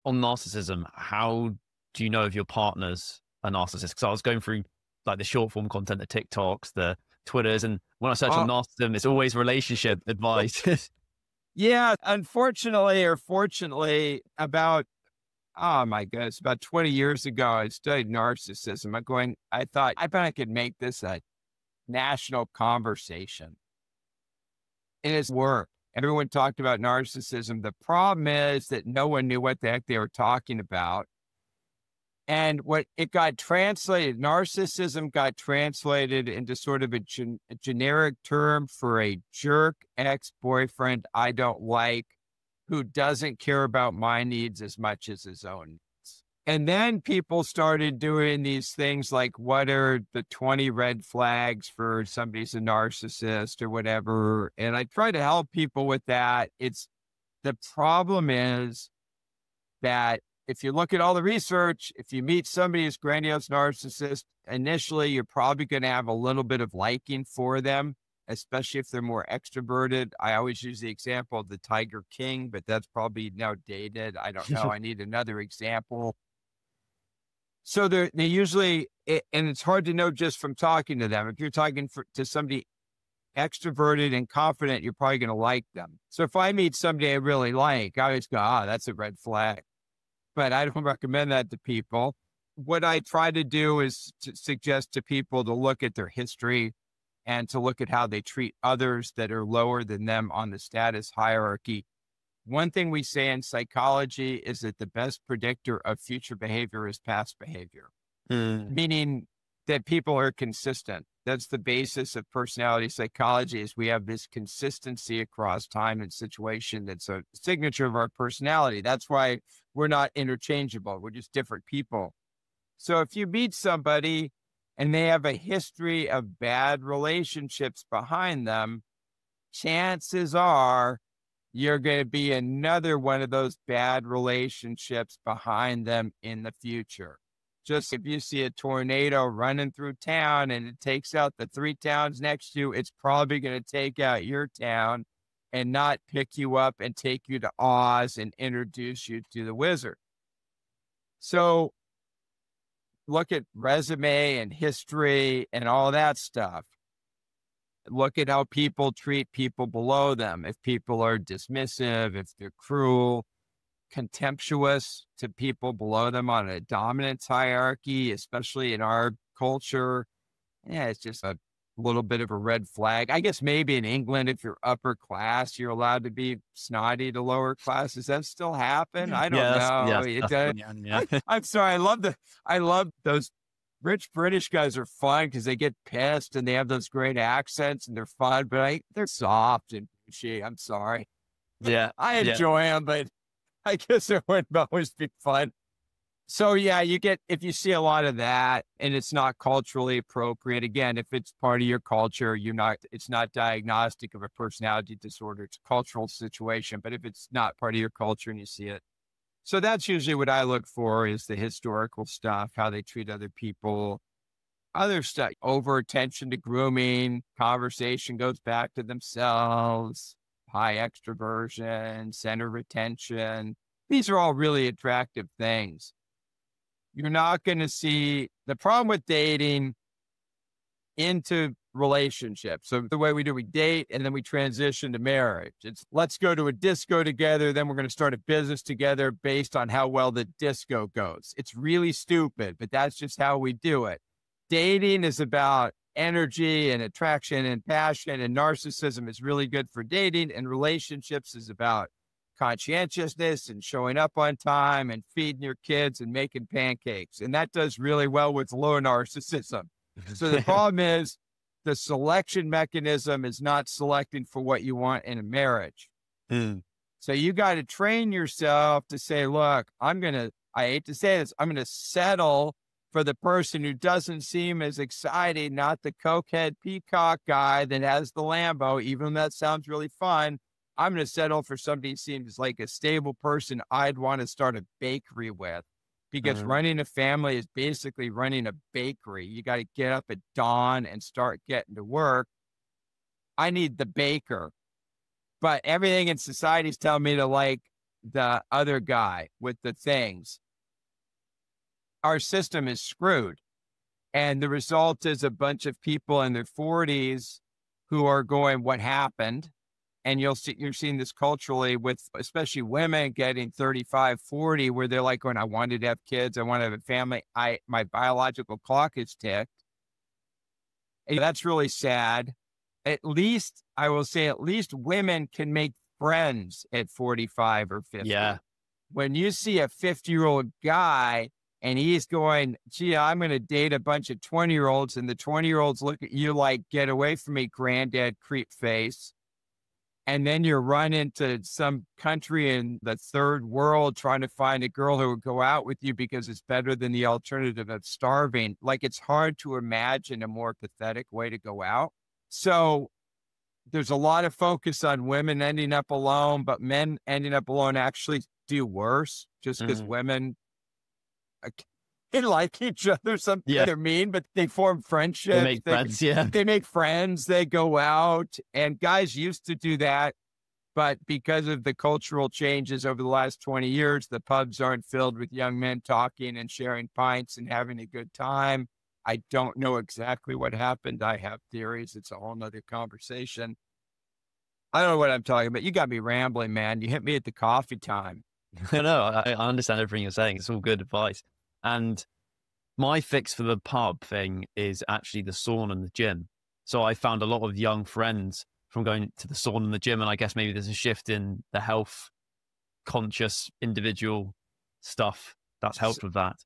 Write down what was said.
on narcissism, how do you know if your partner's a narcissist? Because I was going through like the short form content, the TikToks, the Twitters, and when I search on Oh, narcissism, it's always relationship advice. yeah. Unfortunately or fortunately, about, oh my goodness, about 20 years ago, I studied narcissism. I thought, I bet I could make this a national conversation. And it's worked. Everyone talked about narcissism. The problem is that no one knew what the heck they were talking about. And what it got translated, narcissism got translated into sort of a generic term for a jerk ex-boyfriend I don't like, who doesn't care about my needs as much as his own needs. And then people started doing these things like, what are the 20 red flags for somebody's a narcissist or whatever. And I try to help people with that. The problem is that if you look at all the research, if you meet somebody who's grandiose narcissist, initially, you're probably going to have a little bit of liking for them, especially if they're more extroverted. I always use the example of the Tiger King, but that's probably now dated. I don't know. I need another example. So they usually, and it's hard to know just from talking to them. If you're talking to somebody extroverted and confident, you're probably going to like them. So if I meet somebody I really like, I always go, that's a red flag. But I don't recommend that to people. What I try to do is to suggest to people to look at their history and to look at how they treat others that are lower than them on the status hierarchy. One thing we say in psychology is that the best predictor of future behavior is past behavior, meaning that people are consistent. That's the basis of personality psychology, is we have this consistency across time and situation. That's a signature of our personality. That's why we're not interchangeable. We're just different people. So if you meet somebody and they have a history of bad relationships behind them, chances are you're going to be another one of those bad relationships behind them in the future. Just if you see a tornado running through town and it takes out the 3 towns next to you, it's probably going to take out your town and not pick you up and take you to Oz and introduce you to the wizard. So look at resume and history and all that stuff. Look at how people treat people below them. If people are dismissive, if they're cruel, contemptuous to people below them on a dominance hierarchy, especially in our culture, it's just a little bit of a red flag. I guess maybe in England, if you're upper class, you're allowed to be snotty to lower class. Does that still happen? I don't know. It does. Yeah. I'm sorry. I love those rich British guys are fun because they get pissed and they have those great accents and they're fun, but they're soft and pushy. I'm sorry. Yeah. I enjoy them, but I guess it wouldn't always be fun. So yeah, if you see a lot of that and it's not culturally appropriate, again, if it's part of your culture, it's not diagnostic of a personality disorder, it's a cultural situation. But if it's not part of your culture and you see it, so that's usually what I look for, is the historical stuff, how they treat other people, other stuff, over attention to grooming, conversation goes back to themselves, high extroversion, center retention. These are all really attractive things. You're not going to see the problem with dating into relationships. So the way we date and then we transition to marriage. It's let's go to a disco together. Then we're going to start a business together based on how well the disco goes. It's really stupid, but that's just how we do it. Dating is about energy and attraction and passion, and narcissism is really good for dating, and relationships is about conscientiousness and showing up on time and feeding your kids and making pancakes. And that does really well with low narcissism. So the problem is the selection mechanism is not selecting for what you want in a marriage. So you got to train yourself to say, look, I hate to say this, I'm going to settle for the person who doesn't seem as exciting, not the cokehead peacock guy that has the Lambo, even though that sounds really fun. I'm going to settle for somebody who seems like a stable person I'd want to start a bakery with, because running a family is basically running a bakery. You got to get up at dawn and start getting to work. I need the baker, but everything in society is telling me to like the other guy with the things, our system is screwed. And the result is a bunch of people in their 40s who are going, what happened? And you're seeing this culturally with especially women getting 35, 40, where they're like going, I wanted to have kids. I want to have a family. My biological clock is ticked. And that's really sad. At least I will say, at least women can make friends at 45 or 50. Yeah. When you see a 50-year-old guy and he's going, gee, I'm going to date a bunch of 20-year-olds, and the 20-year-olds look at you like, get away from me, granddad creep face. And then you run into some country in the third world trying to find a girl who would go out with you because it's better than the alternative of starving. Like, it's hard to imagine a more pathetic way to go out. So there's a lot of focus on women ending up alone, but men ending up alone actually do worse just because women they like each other. They're mean, but they form friendships. They make friends, They make friends. They go out. And guys used to do that. But because of the cultural changes over the last 20 years, the pubs aren't filled with young men talking and sharing pints and having a good time. I don't know exactly what happened. I have theories. It's a whole nother conversation. I don't know what I'm talking about. You got me rambling, man. You hit me at the coffee time. No, I understand everything you're saying. It's all good advice. And my fix for the pub thing is actually the sauna and the gym. So I found a lot of young friends from going to the sauna and the gym. And I guess maybe there's a shift in the health conscious individual stuff that's helped with that.